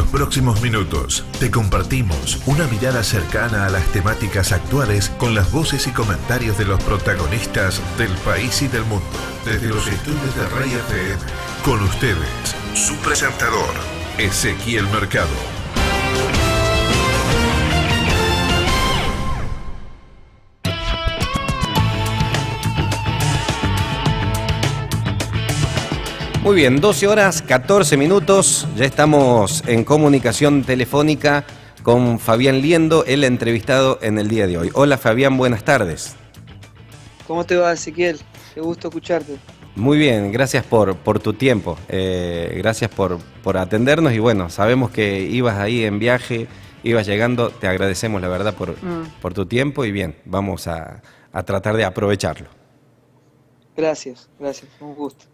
los próximos minutos te compartimos una mirada cercana a las temáticas actuales con las voces y comentarios de los protagonistas del país y del mundo. Desde los estudios de Rey FM, con ustedes, su presentador, Ezequiel Mercado. Muy bien, 12 horas 14 minutos, ya estamos en comunicación telefónica con Fabián Liendo, el entrevistado en el día de hoy. Hola Fabián, buenas tardes. ¿Cómo te va, Ezequiel? Qué gusto escucharte. Muy bien, gracias por tu tiempo, gracias por atendernos y bueno, sabemos que ibas ahí en viaje, ibas llegando, te agradecemos la verdad por tu tiempo y bien, vamos a tratar de aprovecharlo. Gracias, un gusto.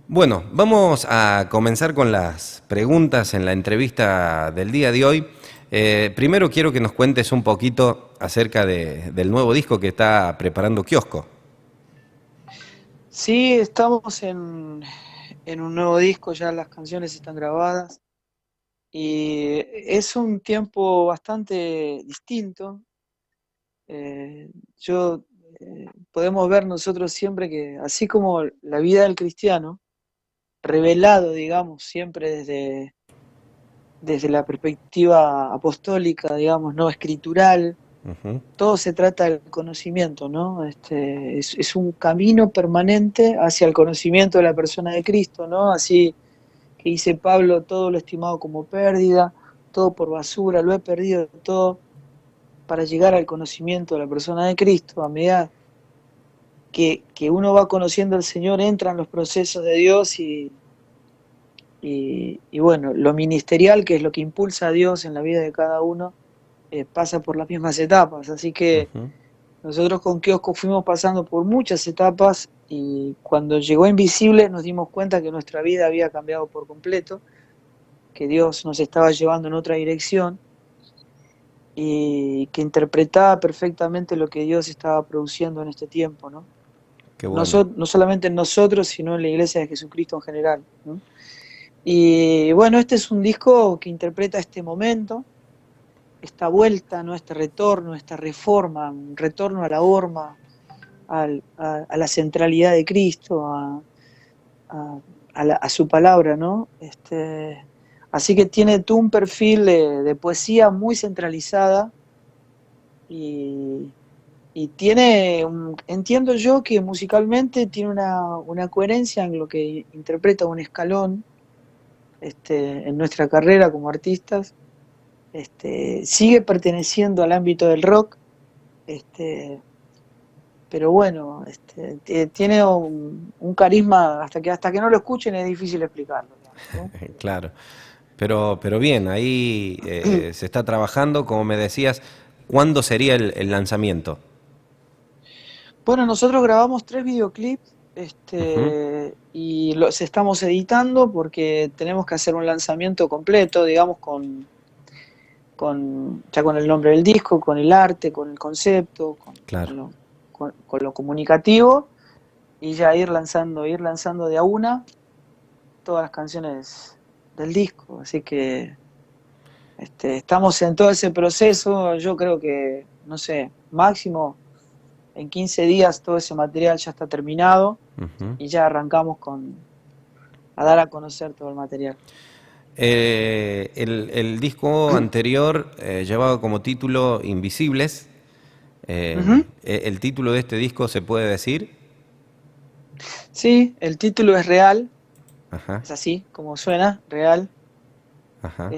Bueno, vamos a comenzar con las preguntas en la entrevista del día de hoy. Primero quiero que nos cuentes un poquito acerca del nuevo disco que está preparando Kiosco. Sí, estamos en un nuevo disco, ya las canciones están grabadas y es un tiempo bastante distinto. Podemos ver nosotros siempre que, así como la vida del cristiano, revelado, digamos, siempre desde la perspectiva apostólica, digamos, no escritural, todo se trata del conocimiento, ¿no? Es un camino permanente hacia el conocimiento de la persona de Cristo, ¿no? Así que dice Pablo, todo lo estimado como pérdida, todo por basura, lo he perdido todo para llegar al conocimiento de la persona de Cristo. A medida que uno va conociendo al Señor, entran los procesos de Dios y bueno, lo ministerial, que es lo que impulsa a Dios en la vida de cada uno, pasa por las mismas etapas. Así que nosotros con Kiosco fuimos pasando por muchas etapas y cuando llegó Invisible nos dimos cuenta que nuestra vida había cambiado por completo, que Dios nos estaba llevando en otra dirección y que interpretaba perfectamente lo que Dios estaba produciendo en este tiempo, ¿no? Qué bueno. No solamente en nosotros, sino en la Iglesia de Jesucristo en general, ¿no? Y bueno, este es un disco que interpreta este momento, esta vuelta, ¿no? Este retorno, esta reforma, un retorno a la horma, a la centralidad de Cristo, a su palabra, ¿no? Así que tiene tú un perfil de poesía muy centralizada y tiene, entiendo yo que musicalmente tiene una coherencia en lo que interpreta un escalón en nuestra carrera como artistas. Sigue perteneciendo al ámbito del rock, pero bueno, tiene un carisma hasta que no lo escuchen es difícil explicarlo, ¿no? Claro, pero bien, ahí se está trabajando, como me decías. ¿Cuándo sería el lanzamiento? Bueno, nosotros grabamos 3 videoclips y los estamos editando porque tenemos que hacer un lanzamiento completo, digamos, ya con el nombre del disco, con el arte, con el concepto, con lo comunicativo, y ya ir lanzando de a una todas las canciones del disco. Así que estamos en todo ese proceso. Yo creo que, no sé, máximo en 15 días todo ese material ya está terminado y ya arrancamos a dar a conocer todo el material. El disco anterior llevaba como título Invisibles. ¿El título de este disco se puede decir? Sí, el título es Real. Ajá. Es así como suena, Real. Ajá.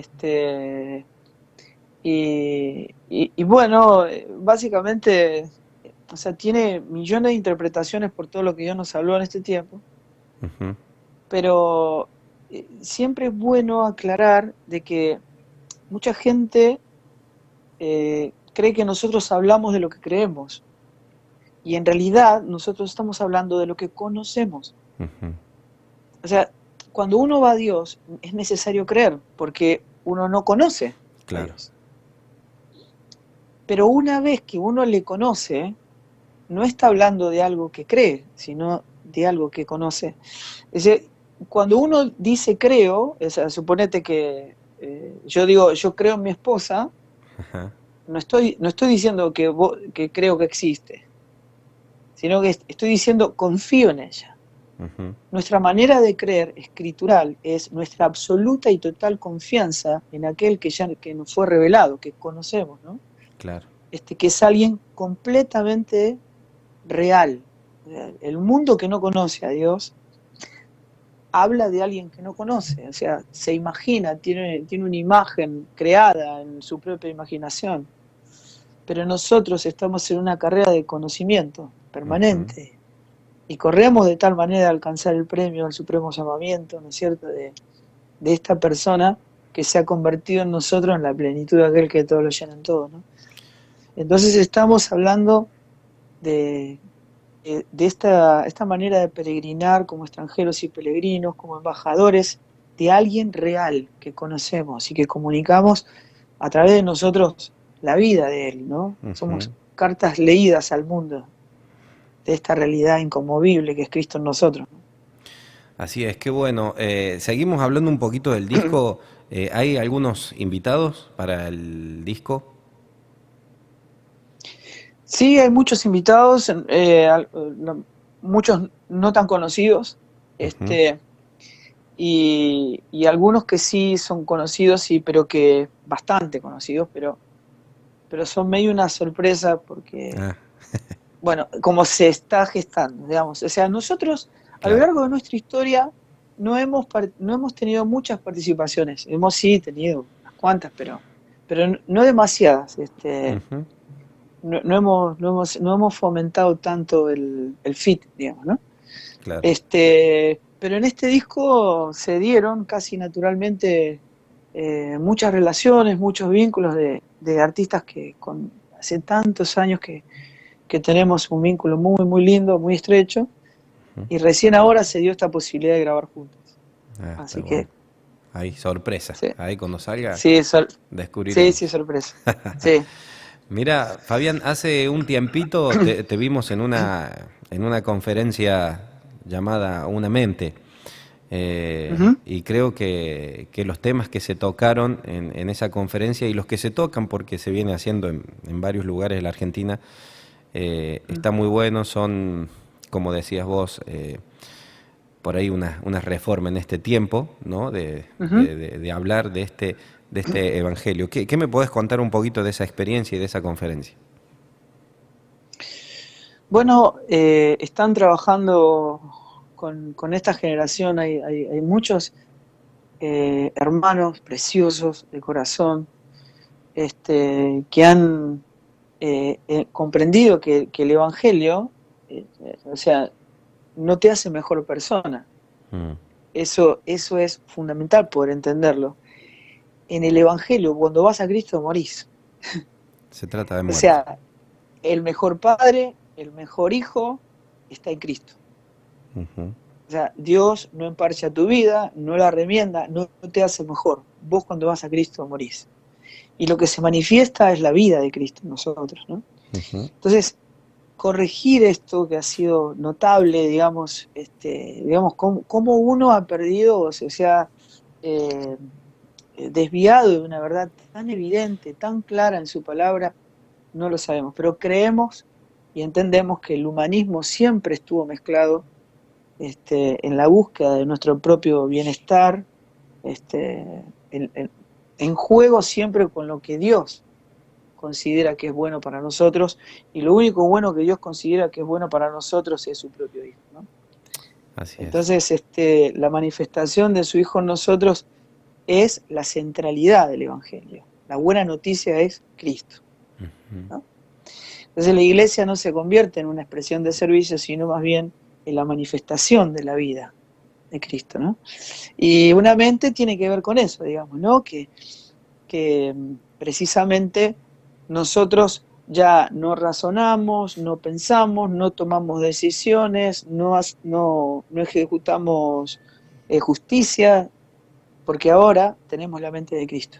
Y bueno, básicamente, o sea, tiene millones de interpretaciones por todo lo que Dios nos habló en este tiempo, pero siempre es bueno aclarar de que mucha gente cree que nosotros hablamos de lo que creemos, y en realidad nosotros estamos hablando de lo que conocemos. O sea, cuando uno va a Dios es necesario creer, porque uno no conoce a Dios. Pero una vez que uno le conoce, no está hablando de algo que cree, sino de algo que conoce. Es decir, cuando uno dice creo, o sea, suponete que yo digo, yo creo en mi esposa, Ajá. no estoy diciendo que creo que existe, sino que estoy diciendo confío en ella. Ujú. Nuestra manera de creer escritural es nuestra absoluta y total confianza en aquel que nos fue revelado, que conocemos, ¿no? Claro. Que es alguien completamente real. El mundo que no conoce a Dios habla de alguien que no conoce, o sea, se imagina, tiene una imagen creada en su propia imaginación, pero nosotros estamos en una carrera de conocimiento Ujú. permanente y corremos de tal manera a alcanzar el premio, el supremo llamamiento, ¿no es cierto?, de esta persona que se ha convertido en nosotros en la plenitud de aquel que todo lo llena en todo, ¿no? Entonces estamos hablando de, de esta manera de peregrinar como extranjeros y peregrinos, como embajadores de alguien real que conocemos y que comunicamos a través de nosotros la vida de él, ¿no? Ujú. Somos cartas leídas al mundo de esta realidad inconmovible que es Cristo en nosotros, ¿no? Así es, qué bueno. Seguimos hablando un poquito del disco. ¿Hay algunos invitados para el disco? Sí, hay muchos invitados, muchos no tan conocidos, Ujú. este, y algunos que sí son conocidos, sí, pero que bastante conocidos, pero son medio una sorpresa porque, Ah, bueno, como se está gestando, digamos. O sea, nosotros a lo claro. largo de nuestra historia no hemos tenido muchas participaciones, hemos sí tenido unas cuantas, pero no demasiadas. Ujú. No hemos fomentado tanto el fit, digamos, ¿no? Claro. Pero en este disco se dieron casi naturalmente muchas relaciones, muchos vínculos de artistas que hace tantos años que tenemos un vínculo muy, muy lindo, muy estrecho, Ujú. y recién ahora se dio esta posibilidad de grabar juntos. Ah, está Así bueno. que, Ahí, sorpresa. sí, Ahí cuando salga, sí, sí, sí, descubriremos. sorpresa. Sí. Mira, Fabián, hace un tiempito te vimos en una conferencia llamada Una Mente. Ujú. Y creo que los temas que se tocaron en esa conferencia y los que se tocan, porque se viene haciendo en varios lugares de la Argentina, está muy bueno, son, como decías vos, por ahí una reforma en este tiempo, ¿no? Ujú. De hablar de este evangelio. ¿Qué me podés contar un poquito de esa experiencia y de esa conferencia? Bueno, están trabajando con esta generación, hay muchos hermanos preciosos de corazón, que han comprendido que el Evangelio, o sea, no te hace mejor persona. Mm. Eso es fundamental poder entenderlo. En el Evangelio, cuando vas a Cristo, morís. Se trata de O muerte. sea, el mejor padre, el mejor hijo, está en Cristo. Ujú. O sea, Dios no emparcha tu vida, no la remienda, no te hace mejor. Vos cuando vas a Cristo morís. Y lo que se manifiesta es la vida de Cristo en nosotros, ¿no? Ujú. Entonces, corregir esto que ha sido notable, digamos, digamos, cómo uno ha perdido, o sea, eh, desviado de una verdad tan evidente, tan clara en su palabra, no lo sabemos, pero creemos y entendemos que el humanismo siempre estuvo mezclado en la búsqueda de nuestro propio bienestar, en juego siempre con lo que Dios considera que es bueno para nosotros, y lo único bueno que Dios considera que es bueno para nosotros es su propio Hijo, ¿no? Así es. Entonces, la manifestación de su Hijo en nosotros es la centralidad del Evangelio. La buena noticia es Cristo, Ujú. ¿no? Entonces la iglesia no se convierte en una expresión de servicio, sino más bien en la manifestación de la vida de Cristo, ¿no? Y una mente tiene que ver con eso, digamos, ¿no? Que precisamente nosotros ya no razonamos, no pensamos, no tomamos decisiones, no ejecutamos justicia, porque ahora tenemos la mente de Cristo,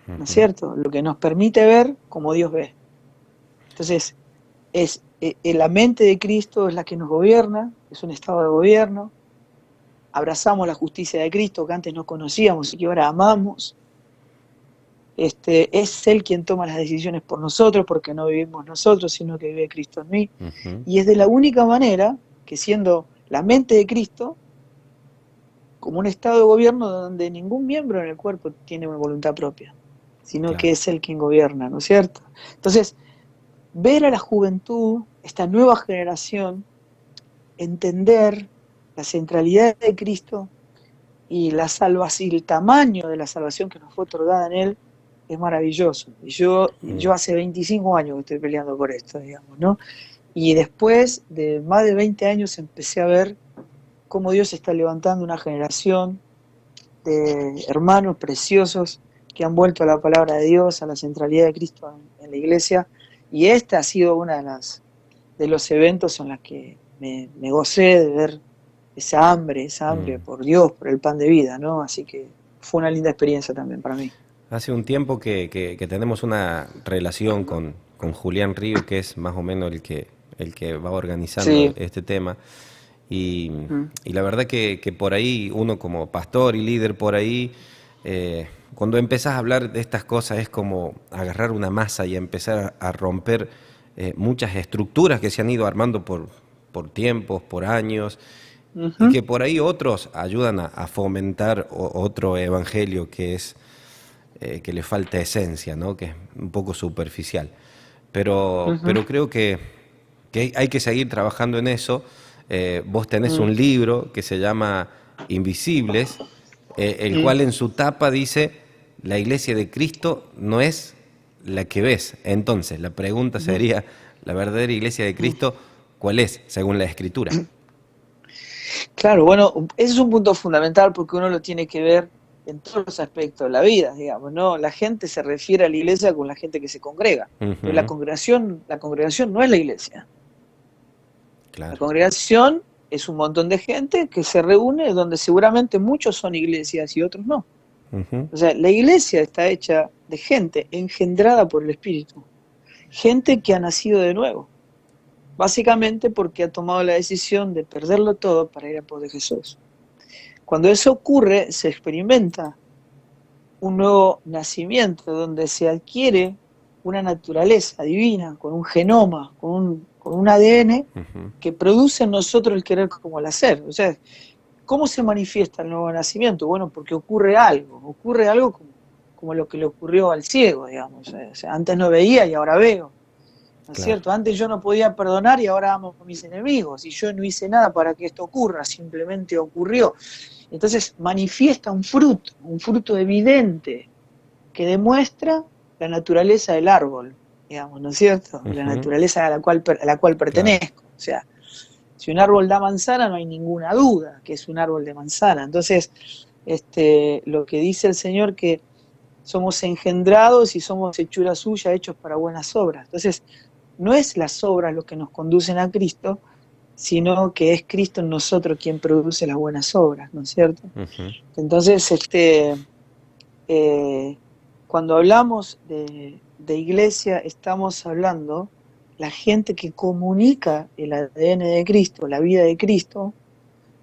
¿no es Ujú. cierto? Lo que nos permite ver como Dios ve. Entonces, la mente de Cristo es la que nos gobierna, es un estado de gobierno, abrazamos la justicia de Cristo que antes no conocíamos y que ahora amamos. Es Él quien toma las decisiones por nosotros, porque no vivimos nosotros, sino que vive Cristo en mí. Y es de la única manera que, siendo la mente de Cristo, como un estado de gobierno donde ningún miembro en el cuerpo tiene una voluntad propia, sino que es Él quien gobierna, ¿no es cierto? Entonces, ver a la juventud, esta nueva generación, entender la centralidad de Cristo y la salvación, el tamaño de la salvación que nos fue otorgada en Él, es maravilloso. Y yo hace 25 años que estoy peleando por esto, digamos, ¿no? Y después de más de 20 años empecé a ver cómo Dios está levantando una generación de hermanos preciosos que han vuelto a la palabra de Dios, a la centralidad de Cristo en la iglesia, y este ha sido uno de los eventos en los que me gocé de ver esa hambre por Dios, por el pan de vida, ¿no? Así que fue una linda experiencia también para mí. Hace un tiempo que tenemos una relación con Julián Río, que es más o menos el que va organizando este tema. Y la verdad que por ahí, uno como pastor y líder por ahí, cuando empezás a hablar de estas cosas es como agarrar una masa y empezar a romper muchas estructuras que se han ido armando por tiempos, por años, y que por ahí otros ayudan a fomentar otro evangelio que es que le falta esencia, ¿no? Que es un poco superficial. Pero creo que hay que seguir trabajando en eso. Vos tenés un libro que se llama Invisibles, el cual en su tapa dice: la iglesia de Cristo no es la que ves. Entonces, la pregunta sería, ¿la verdadera iglesia de Cristo cuál es, según la Escritura? Claro, bueno, ese es un punto fundamental porque uno lo tiene que ver en todos los aspectos de la vida, digamos, ¿no? La gente se refiere a la iglesia con la gente que se congrega, pero la congregación no es la iglesia. Claro. La congregación es un montón de gente que se reúne, donde seguramente muchos son iglesias y otros no. O sea, la iglesia está hecha de gente engendrada por el Espíritu, gente que ha nacido de nuevo, básicamente porque ha tomado la decisión de perderlo todo para ir a pos de Jesús. Cuando eso ocurre, se experimenta un nuevo nacimiento donde se adquiere una naturaleza divina, con un genoma, con un ADN que produce en nosotros el querer como el hacer. O sea, ¿cómo se manifiesta el nuevo nacimiento? Bueno, porque ocurre algo como lo que le ocurrió al ciego, digamos. O sea, antes no veía y ahora veo. ¿No es cierto? Antes yo no podía perdonar y ahora amo a mis enemigos. Y yo no hice nada para que esto ocurra, simplemente ocurrió. Entonces manifiesta un fruto evidente que demuestra la naturaleza del árbol, digamos, ¿no es cierto? La naturaleza a la cual pertenezco. Claro. O sea, si un árbol da manzana no hay ninguna duda que es un árbol de manzana. Entonces, lo que dice el Señor, que somos engendrados y somos hechura suya, hechos para buenas obras. Entonces, no es las obras lo que nos conducen a Cristo, sino que es Cristo en nosotros quien produce las buenas obras, ¿no es cierto? Entonces, cuando hablamos de iglesia, estamos hablando la gente que comunica el ADN de Cristo, la vida de Cristo,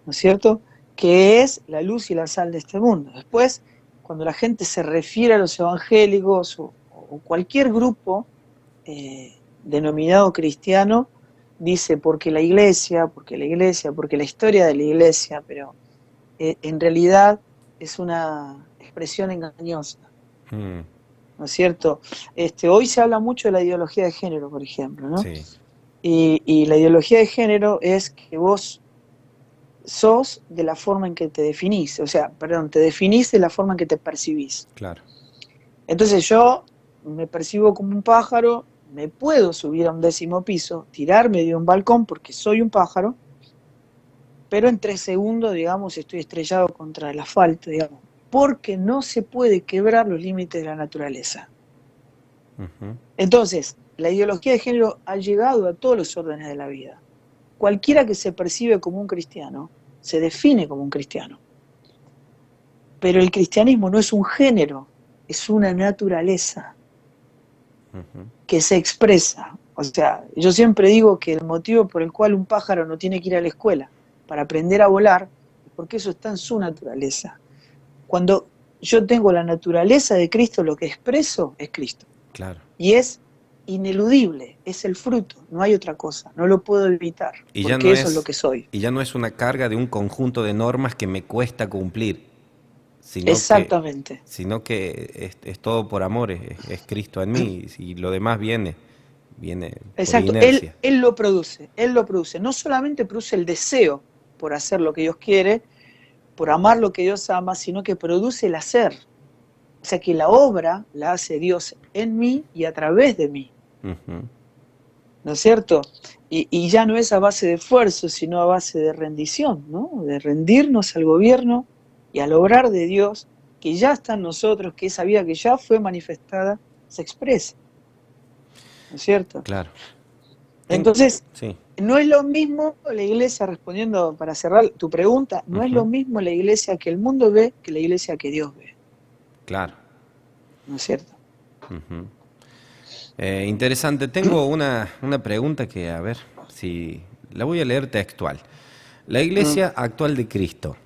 ¿no es cierto?, que es la luz y la sal de este mundo. Después, cuando la gente se refiere a los evangélicos o cualquier grupo denominado cristiano, dice porque la iglesia, porque la historia de la iglesia, pero en realidad es una expresión engañosa. ¿No es cierto? Hoy se habla mucho de la ideología de género, por ejemplo, ¿no? Sí. Y la ideología de género es que vos sos de la forma en que te definís, te definís de la forma en que te percibís. Claro. Entonces yo me percibo como un pájaro, me puedo subir a un 10º piso, tirarme de un balcón porque soy un pájaro, pero en 3 segundos, digamos, estoy estrellado contra el asfalto, digamos, porque no se puede quebrar los límites de la naturaleza. Entonces, la ideología de género ha llegado a todos los órdenes de la vida. Cualquiera que se percibe como un cristiano, se define como un cristiano. Pero el cristianismo no es un género, es una naturaleza que se expresa. O sea, yo siempre digo que el motivo por el cual un pájaro no tiene que ir a la escuela para aprender a volar es porque eso está en su naturaleza. Cuando yo tengo la naturaleza de Cristo, lo que expreso es Cristo. Claro. Y es ineludible, es el fruto, no hay otra cosa, no lo puedo evitar, Y porque ya no eso es lo que soy. Y ya no es una carga de un conjunto de normas que me cuesta cumplir, sino Exactamente. que es todo por amor, es Cristo en mí, y lo demás viene por Exacto, inercia. él lo produce, no solamente produce el deseo por hacer lo que Dios quiere, por amar lo que Dios ama, sino que produce el hacer. O sea que la obra la hace Dios en mí y a través de mí. Uh-huh. ¿No es cierto? Y ya no es a base de esfuerzo, sino a base de rendición, ¿no? De rendirnos al gobierno y al obrar de Dios, que ya está en nosotros, que esa vida que ya fue manifestada, se exprese. ¿No es cierto? Claro. Entonces, sí. No es lo mismo la iglesia, respondiendo para cerrar tu pregunta, no es lo mismo la iglesia que el mundo ve que la iglesia que Dios ve. Claro. ¿No es cierto? Uh-huh. Interesante. Tengo una pregunta que, a ver, si la voy a leer textual. La iglesia actual de Cristo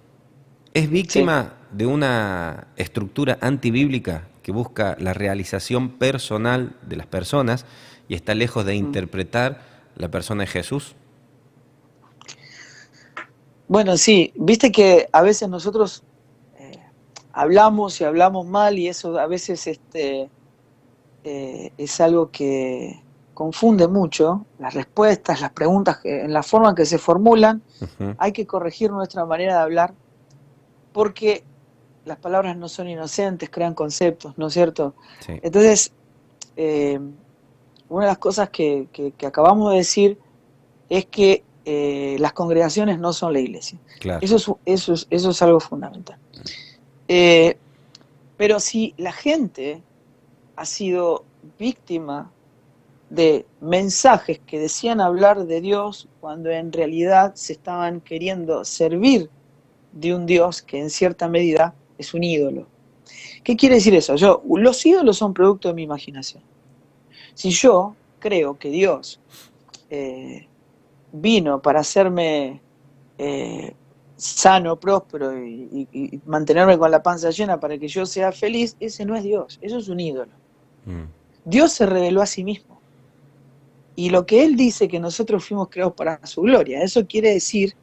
es víctima de una estructura antibíblica que busca la realización personal de las personas y está lejos de interpretar la persona de Jesús. Bueno, sí, viste que a veces nosotros hablamos y hablamos mal y eso a veces es algo que confunde mucho las respuestas, las preguntas, en la forma en que se formulan. Hay que corregir nuestra manera de hablar porque las palabras no son inocentes, crean conceptos, ¿no es cierto? Sí. Entonces, una de las cosas que acabamos de decir es que las congregaciones no son la iglesia. Claro. Eso es algo fundamental. Pero si la gente ha sido víctima de mensajes que decían hablar de Dios cuando en realidad se estaban queriendo servir de un Dios que en cierta medida es un ídolo. ¿Qué quiere decir eso? Los ídolos son producto de mi imaginación. Si yo creo que Dios vino para hacerme sano, próspero y mantenerme con la panza llena para que yo sea feliz, ese no es Dios, eso es un ídolo. Dios se reveló a sí mismo. Y lo que Él dice que nosotros fuimos creados para su gloria, eso quiere decir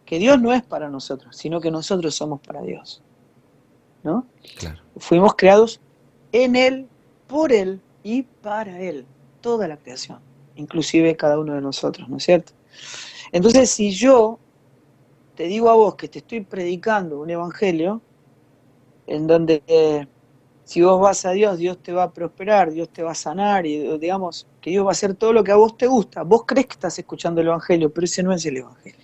que Dios no es para nosotros, sino que nosotros somos para Dios. ¿No? Claro. Fuimos creados en Él, por Él y para Él, toda la creación, inclusive cada uno de nosotros, ¿no es cierto? Entonces, si yo te digo a vos que te estoy predicando un evangelio en donde si vos vas a Dios, Dios te va a prosperar, Dios te va a sanar y digamos que Dios va a hacer todo lo que a vos te gusta, vos crees que estás escuchando el evangelio, pero ese no es el evangelio.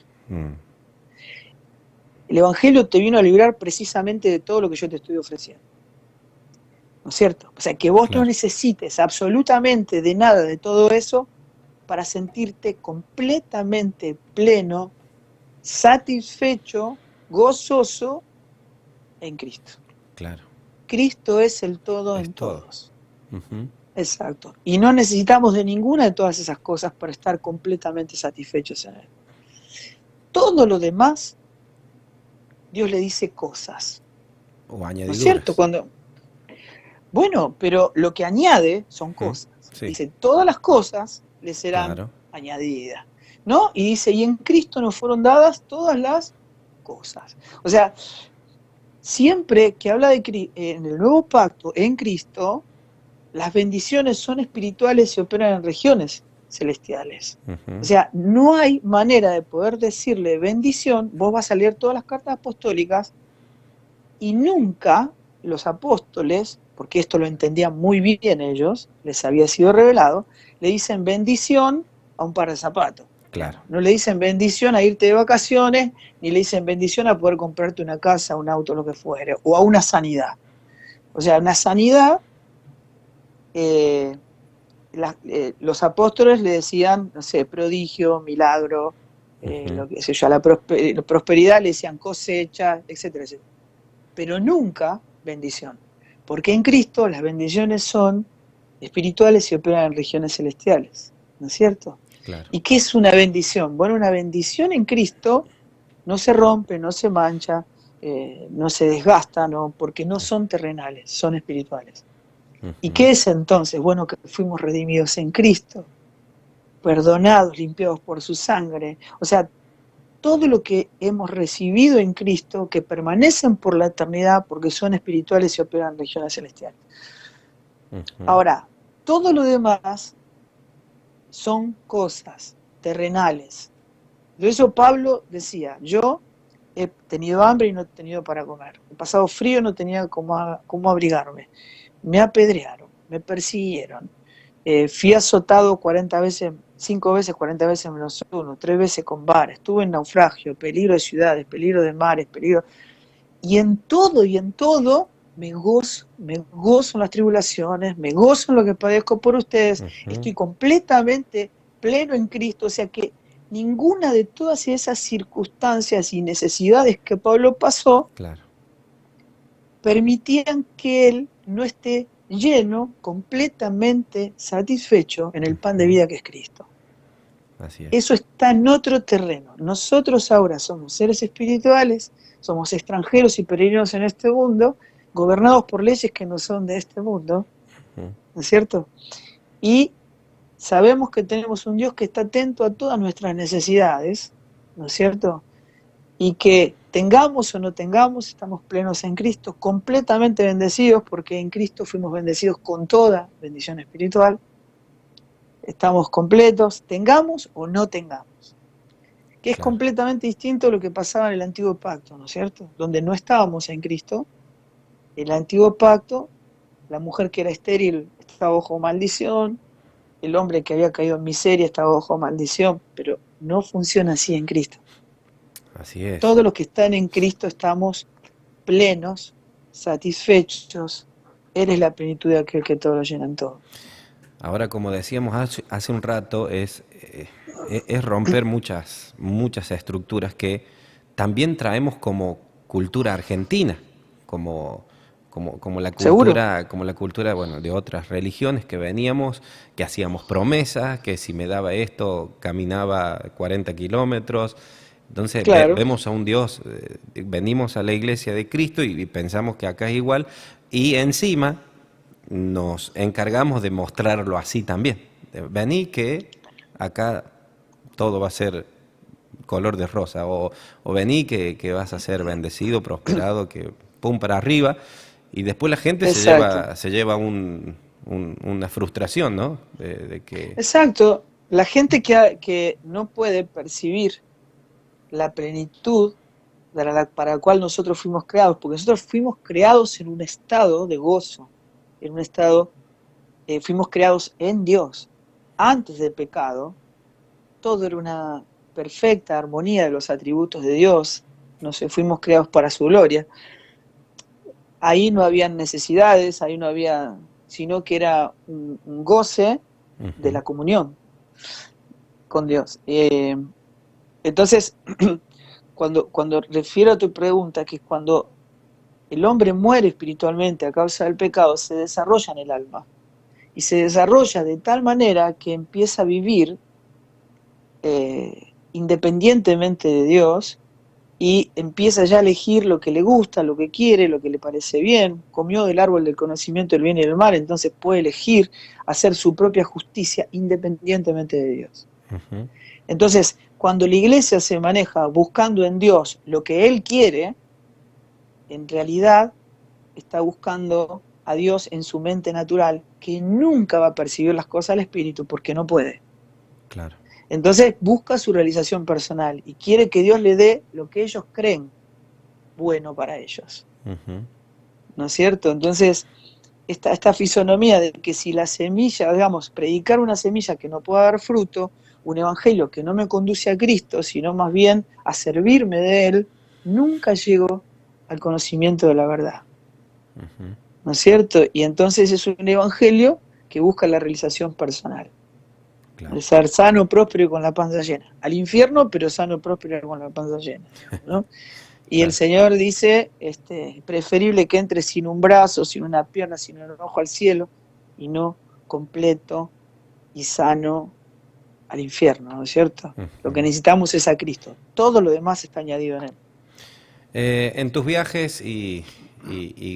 El evangelio te vino a librar precisamente de todo lo que yo te estoy ofreciendo. ¿No es cierto? O sea, que vos no necesites absolutamente de nada de todo eso para sentirte completamente pleno, satisfecho, gozoso en Cristo. Claro. Cristo es el todo es en todo. todos. Exacto. Y no necesitamos de ninguna de todas esas cosas para estar completamente satisfechos en Él. Todo lo demás, Dios le dice cosas. O añadiduras. ¿No es cierto? Bueno, pero lo que añade son cosas. Sí. Dice, todas las cosas le serán añadidas. ¿No? Y dice, y en Cristo nos fueron dadas todas las cosas. O sea, siempre que habla en el nuevo pacto, en Cristo, las bendiciones son espirituales y operan en regiones celestiales. O sea, no hay manera de poder decirle bendición. Vos vas a leer todas las cartas apostólicas y nunca los apóstoles, porque esto lo entendían muy bien ellos, les había sido revelado, le dicen bendición a un par de zapatos. Claro. No le dicen bendición a irte de vacaciones, ni le dicen bendición a poder comprarte una casa, un auto, lo que fuere, o a una sanidad. O sea, una sanidad, los apóstoles le decían, no sé, prodigio, milagro, lo que sé yo, a la prosperidad le decían cosecha, etcétera, etcétera. Pero nunca bendición. Porque en Cristo las bendiciones son espirituales y operan en regiones celestiales. ¿No es cierto? Claro. ¿Y qué es una bendición? Bueno, una bendición en Cristo no se rompe, no se mancha, no se desgasta, ¿no? Porque no son terrenales, son espirituales. ¿Y qué es entonces? Bueno, que fuimos redimidos en Cristo, perdonados, limpiados por su sangre. O sea, todo lo que hemos recibido en Cristo, que permanecen por la eternidad porque son espirituales y operan en regiones celestiales. Ahora, todo lo demás son cosas terrenales. De eso Pablo decía, yo he tenido hambre y no he tenido para comer. He pasado frío y no tenía cómo abrigarme. Me apedrearon, me persiguieron. Fui azotado 40 veces, 5 veces, 40 veces menos 1, 3 veces con vara. Estuve en naufragio, peligro de ciudades, peligro de mares, peligro... Y en todo me gozo en las tribulaciones, me gozo en lo que padezco por ustedes. Estoy completamente pleno en Cristo, o sea que ninguna de todas esas circunstancias y necesidades que Pablo pasó permitían que él no esté lleno, completamente satisfecho en el pan de vida que es Cristo. Así es. Eso está en otro terreno. Nosotros ahora somos seres espirituales, somos extranjeros y peregrinos en este mundo, gobernados por leyes que no son de este mundo, ¿no es cierto? Y sabemos que tenemos un Dios que está atento a todas nuestras necesidades, ¿no es cierto? Y que tengamos o no tengamos, estamos plenos en Cristo, completamente bendecidos, porque en Cristo fuimos bendecidos con toda bendición espiritual. Estamos completos, tengamos o no tengamos. Que es completamente distinto a lo que pasaba en el Antiguo Pacto, ¿no es cierto? Donde no estábamos en Cristo. El Antiguo Pacto, la mujer que era estéril estaba bajo maldición, el hombre que había caído en miseria estaba bajo maldición, pero no funciona así en Cristo. Así es. Todos los que están en Cristo estamos plenos, satisfechos. Eres la plenitud de aquel que todo lo llena en todo. Ahora, como decíamos hace un rato, es romper muchas estructuras que también traemos como cultura argentina, como la cultura, bueno, de otras religiones que veníamos, que hacíamos promesas, que si me daba esto caminaba 40 kilómetros. Entonces vemos a un Dios, venimos a la iglesia de Cristo y pensamos que acá es igual, y encima nos encargamos de mostrarlo así también. Vení que acá todo va a ser color de rosa, o vení que vas a ser bendecido, prosperado, que pum para arriba, y después la gente se lleva una frustración, ¿no? De que... Exacto, la gente que no puede percibir la plenitud para la cual nosotros fuimos creados, porque nosotros fuimos creados en un estado de gozo, en un estado, fuimos creados en Dios. Antes del pecado, todo era una perfecta armonía de los atributos de Dios, fuimos creados para su gloria. Ahí no había necesidades, ahí no había, sino que era un goce de la comunión con Dios. Entonces, cuando refiero a tu pregunta, que es cuando el hombre muere espiritualmente a causa del pecado, se desarrolla en el alma. Y se desarrolla de tal manera que empieza a vivir independientemente de Dios, y empieza ya a elegir lo que le gusta, lo que quiere, lo que le parece bien. Comió del árbol del conocimiento del bien y del mal, entonces puede elegir hacer su propia justicia independientemente de Dios. Entonces, cuando la iglesia se maneja buscando en Dios lo que Él quiere, en realidad está buscando a Dios en su mente natural, que nunca va a percibir las cosas del Espíritu porque no puede. Claro. Entonces busca su realización personal y quiere que Dios le dé lo que ellos creen bueno para ellos. ¿No es cierto? Entonces, esta fisonomía de que si la semilla, digamos, predicar una semilla que no pueda dar fruto, un evangelio que no me conduce a Cristo, sino más bien a servirme de Él, nunca llego al conocimiento de la verdad. ¿No es cierto? Y entonces es un evangelio que busca la realización personal. Claro. El ser sano, próspero y con la panza llena. Al infierno, pero sano, próspero y con la panza llena, ¿no? Y claro. El Señor dice, preferible que entre sin un brazo, sin una pierna, sin un ojo al cielo, y no completo y sano al infierno, ¿no es cierto? Lo que necesitamos es a Cristo. Todo lo demás está añadido en Él. En tus viajes y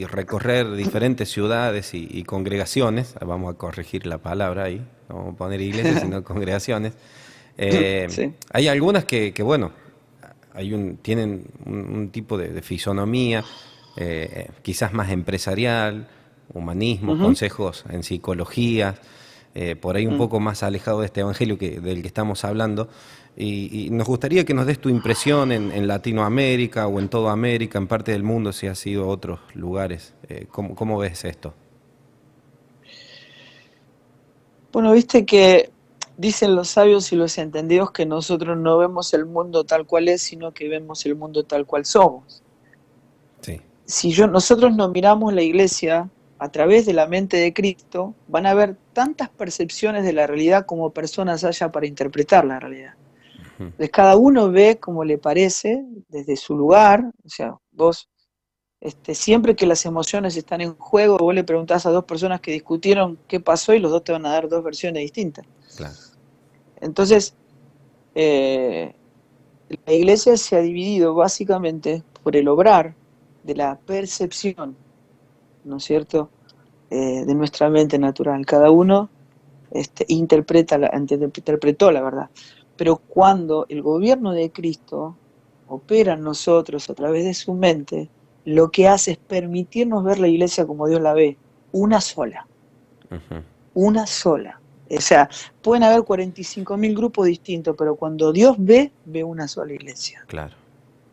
recorrer diferentes ciudades y congregaciones, vamos a corregir la palabra ahí, no vamos a poner iglesias, sino congregaciones, Sí. hay algunas que bueno, tienen un tipo de fisonomía, quizás más empresarial, humanismo, Ujú. consejos en psicología, por ahí un Mm. poco más alejado de este evangelio del que estamos hablando. Y nos gustaría que nos des tu impresión en Latinoamérica o en toda América, en parte del mundo, si has ido a otros lugares. ¿Cómo ves esto? Bueno, viste que dicen los sabios y los entendidos que nosotros no vemos el mundo tal cual es, sino que vemos el mundo tal cual somos. Sí. Si nosotros no miramos la iglesia a través de la mente de Cristo, van a haber tantas percepciones de la realidad como personas haya para interpretar la realidad. Entonces, cada uno ve como le parece, desde su lugar. O sea, vos, siempre que las emociones están en juego, vos le preguntás a dos personas que discutieron qué pasó y los dos te van a dar dos versiones distintas. Claro. Entonces, la iglesia se ha dividido básicamente por el obrar de la percepción, ¿no es cierto?, de nuestra mente natural. Cada uno interpretó la verdad. Pero cuando el gobierno de Cristo opera en nosotros a través de su mente, lo que hace es permitirnos ver la iglesia como Dios la ve, una sola. Una sola. O sea, pueden haber 45.000 grupos distintos, pero cuando Dios ve una sola iglesia. Claro.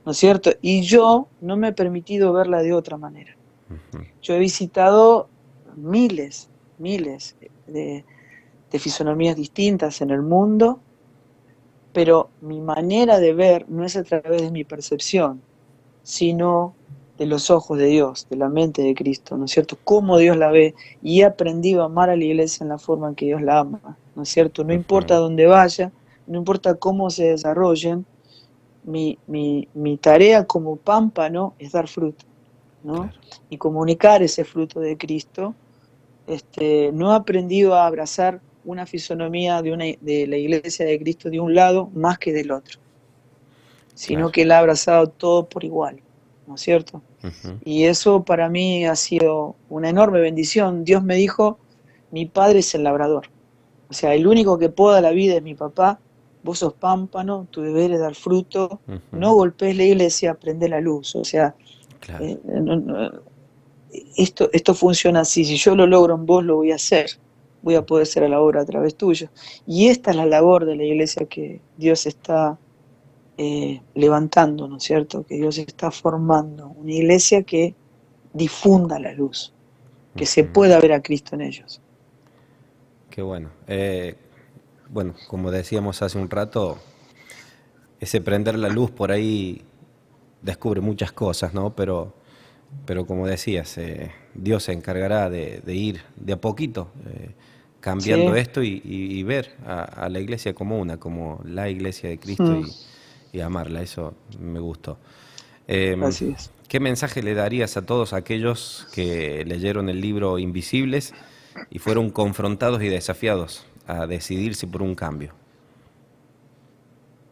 ¿No es cierto? Y yo no me he permitido verla de otra manera. Yo he visitado miles de fisonomías distintas en el mundo, pero mi manera de ver no es a través de mi percepción, sino de los ojos de Dios, de la mente de Cristo, ¿no es cierto? Cómo Dios la ve, y he aprendido a amar a la iglesia en la forma en que Dios la ama, ¿no es cierto? No importa dónde vaya, no importa cómo se desarrollen, mi tarea como pámpano es dar fruto, ¿no? Claro. Y comunicar ese fruto de Cristo. No he aprendido a abrazar una fisonomía de la iglesia de Cristo de un lado más que del otro, sino claro, que Él ha abrazado todo por igual, ¿no es cierto? Y eso para mí ha sido una enorme bendición. Dios me dijo, mi padre es el labrador, o sea, el único que poda la vida es mi papá. Vos sos pámpano, tu deber es dar fruto, no golpees la iglesia, prende la luz. O sea, claro, esto funciona así. Si yo lo logro en vos, lo voy a hacer. Voy a poder hacer la obra a través tuyo. Y esta es la labor de la iglesia que Dios está levantando, ¿no es cierto? Que Dios está formando. Una iglesia que difunda la luz, que se pueda ver a Cristo en ellos. Qué bueno. Bueno, como decíamos hace un rato, ese prender la luz por ahí descubre muchas cosas, ¿no? Pero como decías, Dios se encargará de ir de a poquito cambiando sí, esto y ver a la iglesia como como la iglesia de Cristo y amarla. Eso me gustó. Así es. ¿Qué mensaje le darías a todos aquellos que leyeron el libro Invisibles y fueron confrontados y desafiados a decidirse por un cambio?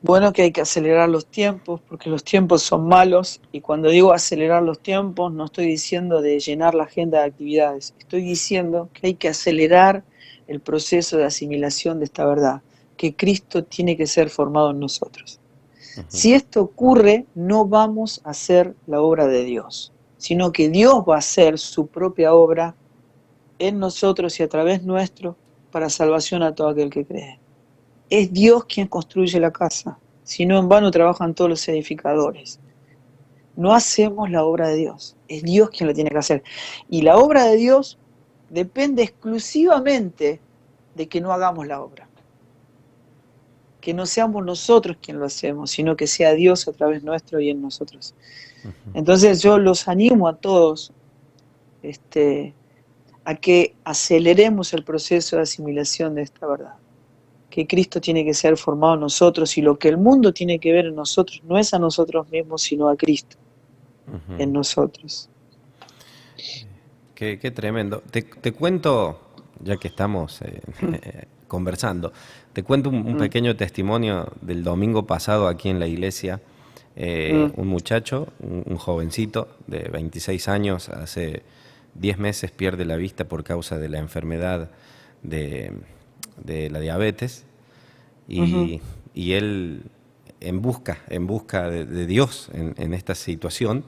Bueno, que hay que acelerar los tiempos, porque los tiempos son malos, y cuando digo acelerar los tiempos, no estoy diciendo de llenar la agenda de actividades, estoy diciendo que hay que acelerar el proceso de asimilación de esta verdad, que Cristo tiene que ser formado en nosotros. Si esto ocurre, no vamos a hacer la obra de Dios, sino que Dios va a hacer su propia obra en nosotros y a través nuestro para salvación a todo aquel que cree. Es Dios quien construye la casa, si no en vano trabajan todos los edificadores. No hacemos la obra de Dios, es Dios quien la tiene que hacer. Y la obra de Dios depende exclusivamente de que no hagamos la obra. Que no seamos nosotros quien lo hacemos, sino que sea Dios a través nuestro y en nosotros. Entonces yo los animo a todos a que aceleremos el proceso de asimilación de esta verdad. Que Cristo tiene que ser formado en nosotros, y lo que el mundo tiene que ver en nosotros no es a nosotros mismos, sino a Cristo en nosotros. Qué tremendo. Te cuento, ya que estamos conversando. Te cuento un pequeño testimonio del domingo pasado aquí en la iglesia. Un muchacho, un jovencito de 26 años, hace 10 meses pierde la vista por causa de la enfermedad de la diabetes y él en busca de Dios en esta situación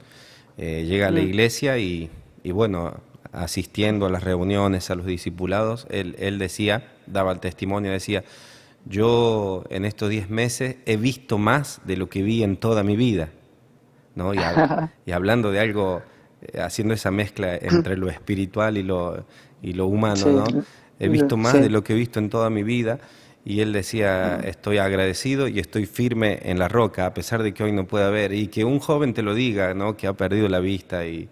llega a la iglesia y bueno, asistiendo a las reuniones, a los discipulados, él decía, daba el testimonio, decía: yo en estos 10 meses he visto más de lo que vi en toda mi vida, ¿no? Y hablando de algo, haciendo esa mezcla entre lo espiritual y lo humano, Sí, ¿no? He visto más sí. de lo que he visto en toda mi vida. Y él decía: estoy agradecido y estoy firme en la roca, a pesar de que hoy no pueda ver. Y que un joven te lo diga, ¿no? Que ha perdido la vista. Y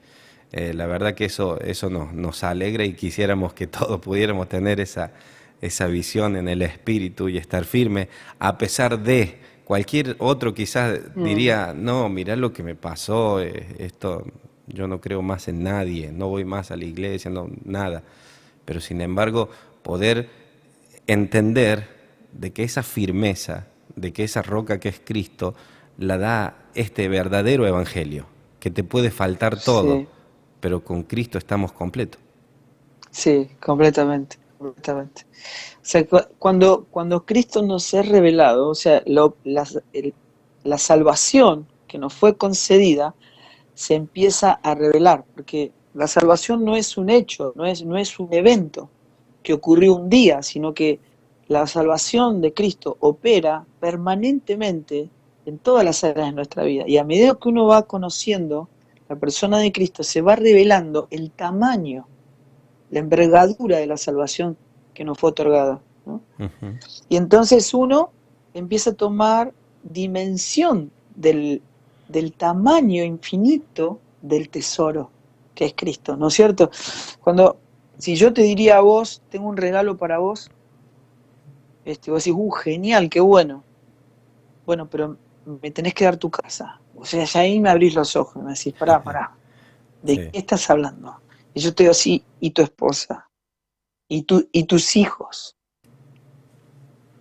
la verdad que eso nos alegra y quisiéramos que todos pudiéramos tener esa visión en el espíritu y estar firme, a pesar de cualquier otro quizás diría: no, mirá lo que me pasó, esto, yo no creo más en nadie, no voy más a la iglesia, no, nada. Pero sin embargo, poder entender de que esa firmeza, de que esa roca que es Cristo, la da este verdadero evangelio, que te puede faltar todo, Sí, pero con Cristo estamos completos. sí, completamente, completamente. O sea, cuando Cristo nos es revelado, o sea, la salvación que nos fue concedida se empieza a revelar, porque la salvación no es un hecho, no es un evento que ocurrió un día, sino que la salvación de Cristo opera permanentemente en todas las áreas de nuestra vida. Y a medida que uno va conociendo la persona de Cristo, se va revelando el tamaño, la envergadura de la salvación que nos fue otorgada, ¿no? Y entonces uno empieza a tomar dimensión del tamaño infinito del tesoro que es Cristo, ¿no es cierto? Si yo te diría a vos, tengo un regalo para vos, vos decís, genial, qué bueno. Bueno, pero me tenés que dar tu casa. O sea, ya ahí me abrís los ojos, me decís, pará, ¿de Sí. qué estás hablando? Y yo te digo, sí, y tu esposa, y tus hijos,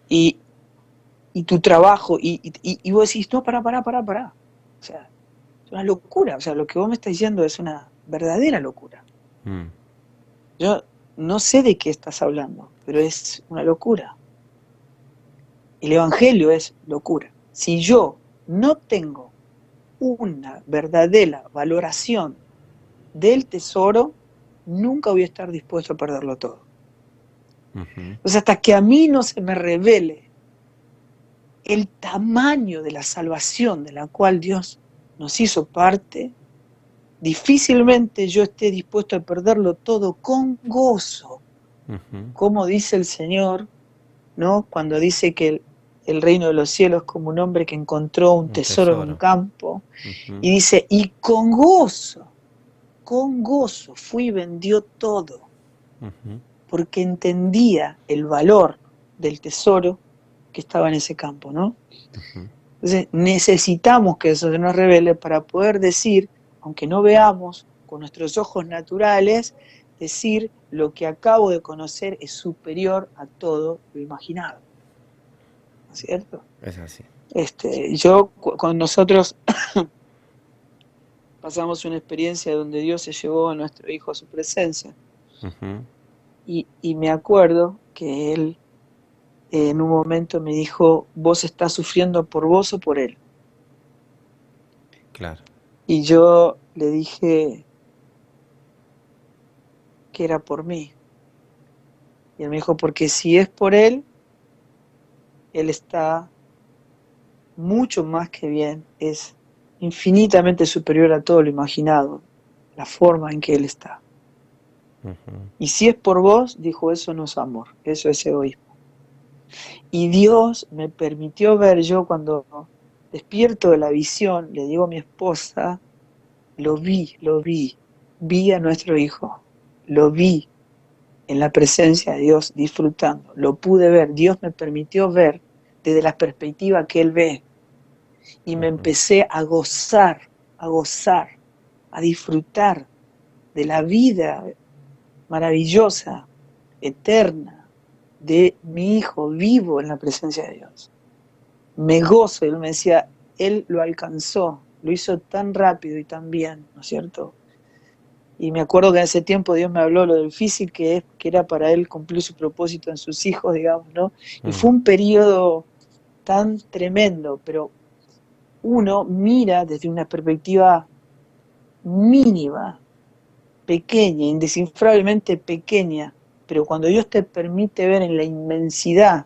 y, y tu trabajo, y vos decís, no, pará. O sea, es una locura. O sea, lo que vos me estás diciendo es una verdadera locura. Mm. Yo no sé de qué estás hablando, pero es una locura. El Evangelio es locura. Si yo no tengo una verdadera valoración del tesoro, nunca voy a estar dispuesto a perderlo todo. Entonces, hasta que a mí no se me revele el tamaño de la salvación de la cual Dios nos hizo parte, difícilmente yo esté dispuesto a perderlo todo con gozo, como dice el Señor, ¿no? Cuando dice que el reino de los cielos es como un hombre que encontró un tesoro en un campo, y dice, y con gozo fui y vendió todo, porque entendía el valor del tesoro que estaba en ese campo, ¿no? Entonces necesitamos que eso se nos revele para poder decir, aunque no veamos con nuestros ojos naturales, decir lo que acabo de conocer es superior a todo lo imaginado. ¿No es cierto? Es así. Con nosotros pasamos una experiencia donde Dios se llevó a nuestro hijo a su presencia. Y me acuerdo que él en un momento me dijo, ¿vos estás sufriendo por vos o por él? Claro. Y yo le dije que era por mí. Y él me dijo, porque si es por él está mucho más que bien, es infinitamente superior a todo lo imaginado, la forma en que él está. Y si es por vos, dijo, eso no es amor, eso es egoísmo. Y Dios me permitió ver, yo cuando despierto de la visión, le digo a mi esposa, lo vi a nuestro hijo, lo vi en la presencia de Dios disfrutando, lo pude ver, Dios me permitió ver desde la perspectiva que Él ve, y me empecé a gozar, a disfrutar de la vida maravillosa, eterna, de mi hijo vivo en la presencia de Dios. Me gozo, él me decía, él lo alcanzó, lo hizo tan rápido y tan bien, ¿no es cierto? Y me acuerdo que en ese tiempo Dios me habló lo del difícil que era para él cumplir su propósito en sus hijos, digamos, ¿no? Y fue un periodo tan tremendo, pero uno mira desde una perspectiva mínima, pequeña, indescifrablemente pequeña, pero cuando Dios te permite ver en la inmensidad,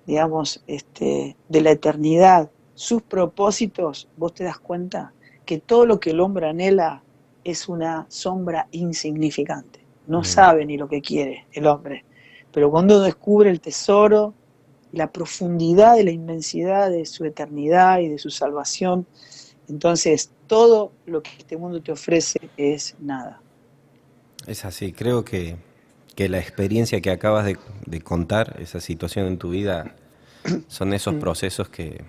digamos, de la eternidad, sus propósitos, vos te das cuenta que todo lo que el hombre anhela es una sombra insignificante. No sabe ni lo que quiere el hombre. Pero cuando descubre el tesoro, la profundidad de la inmensidad de su eternidad y de su salvación, entonces todo lo que este mundo te ofrece es nada. Es así, creo que la experiencia que acabas de contar, esa situación en tu vida, son esos procesos que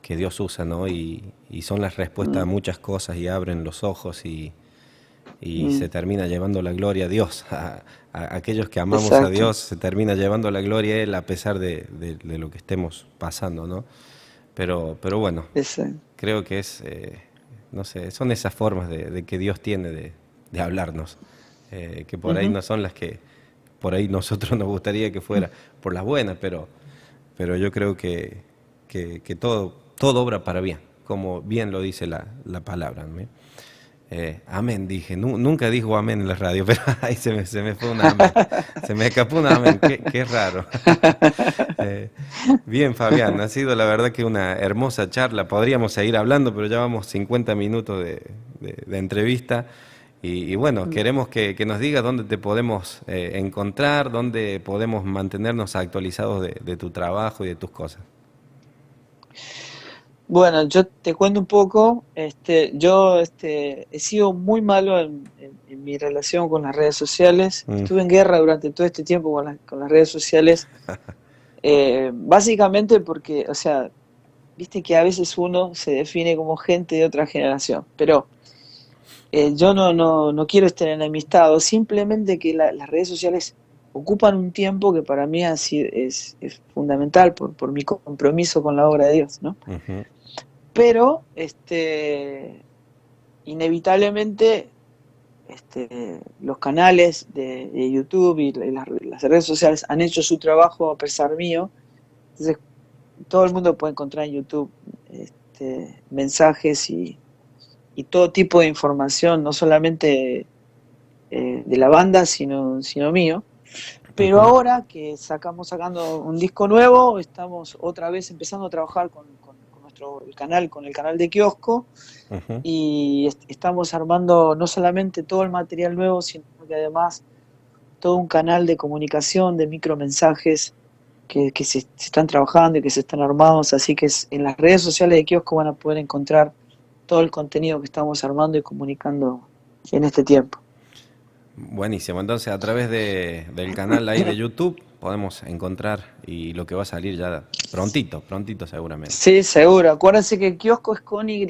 Dios usa, ¿no? Y son las respuestas a muchas cosas y abren los ojos y se termina llevando la gloria a Dios. A aquellos que amamos a Dios se termina llevando la gloria a Él a pesar de lo que estemos pasando, ¿no? Pero bueno, creo que es, no sé, son esas formas de que Dios tiene de hablarnos, que por ahí no son las que por ahí nosotros nos gustaría que fuera por las buenas, pero yo creo que todo obra para bien, como bien lo dice la palabra, ¿no? Amén, dije. Nunca dijo amén en la radio, pero ahí se me fue un amén. Se me escapó un amén, qué raro. Bien, Fabián, ha sido la verdad que una hermosa charla. Podríamos seguir hablando, pero ya vamos 50 minutos de entrevista. Y bueno, queremos que nos digas dónde te podemos encontrar, dónde podemos mantenernos actualizados de tu trabajo y de tus cosas. Bueno, yo te cuento un poco. Yo he sido muy malo en mi relación con las redes sociales. Estuve en guerra durante todo este tiempo con las redes sociales. Básicamente porque, o sea, viste que a veces uno se define como gente de otra generación, pero yo no quiero estar enemistado, simplemente que las redes sociales ocupan un tiempo que para mí es fundamental por mi compromiso con la obra de Dios, ¿no? Uh-huh. Pero inevitablemente los canales de YouTube y las redes sociales han hecho su trabajo a pesar mío. Entonces todo el mundo puede encontrar en YouTube mensajes y todo tipo de información, no solamente de la banda, sino mío. Pero ahora que estamos sacando un disco nuevo, estamos otra vez empezando a trabajar con el canal de Kiosco, uh-huh. Y estamos armando no solamente todo el material nuevo, sino que además todo un canal de comunicación, de micromensajes que se están trabajando y que se están armando. Así que en las redes sociales de Kiosco van a poder encontrar todo el contenido que estamos armando y comunicando en este tiempo. Buenísimo, entonces a través del canal ahí de YouTube podemos encontrar y lo que va a salir ya prontito seguramente. Sí, seguro. Acuérdense que Kiosco es con Y.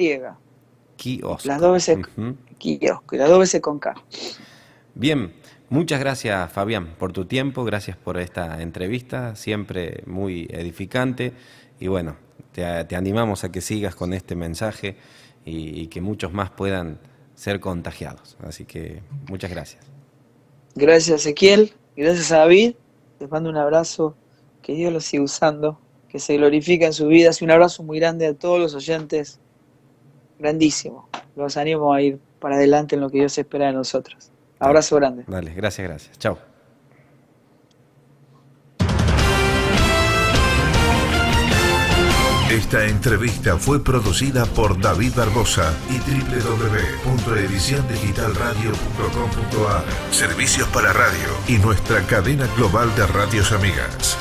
Kiosco. Las dos veces Kiosco y las dos veces con K. Bien, muchas gracias Fabián por tu tiempo, gracias por esta entrevista, siempre muy edificante y bueno, te animamos a que sigas con este mensaje y que muchos más puedan ser contagiados. Así que muchas gracias. Gracias Ezequiel, gracias a David, les mando un abrazo, que Dios los siga usando, que se glorifique en sus vidas y un abrazo muy grande a todos los oyentes, grandísimo, los animo a ir para adelante en lo que Dios espera de nosotros. Abrazo grande. Dale, gracias, chao. Esta entrevista fue producida por David Barbosa y www.ediciondigitalradio.com.ar. Servicios para radio y nuestra cadena global de radios amigas.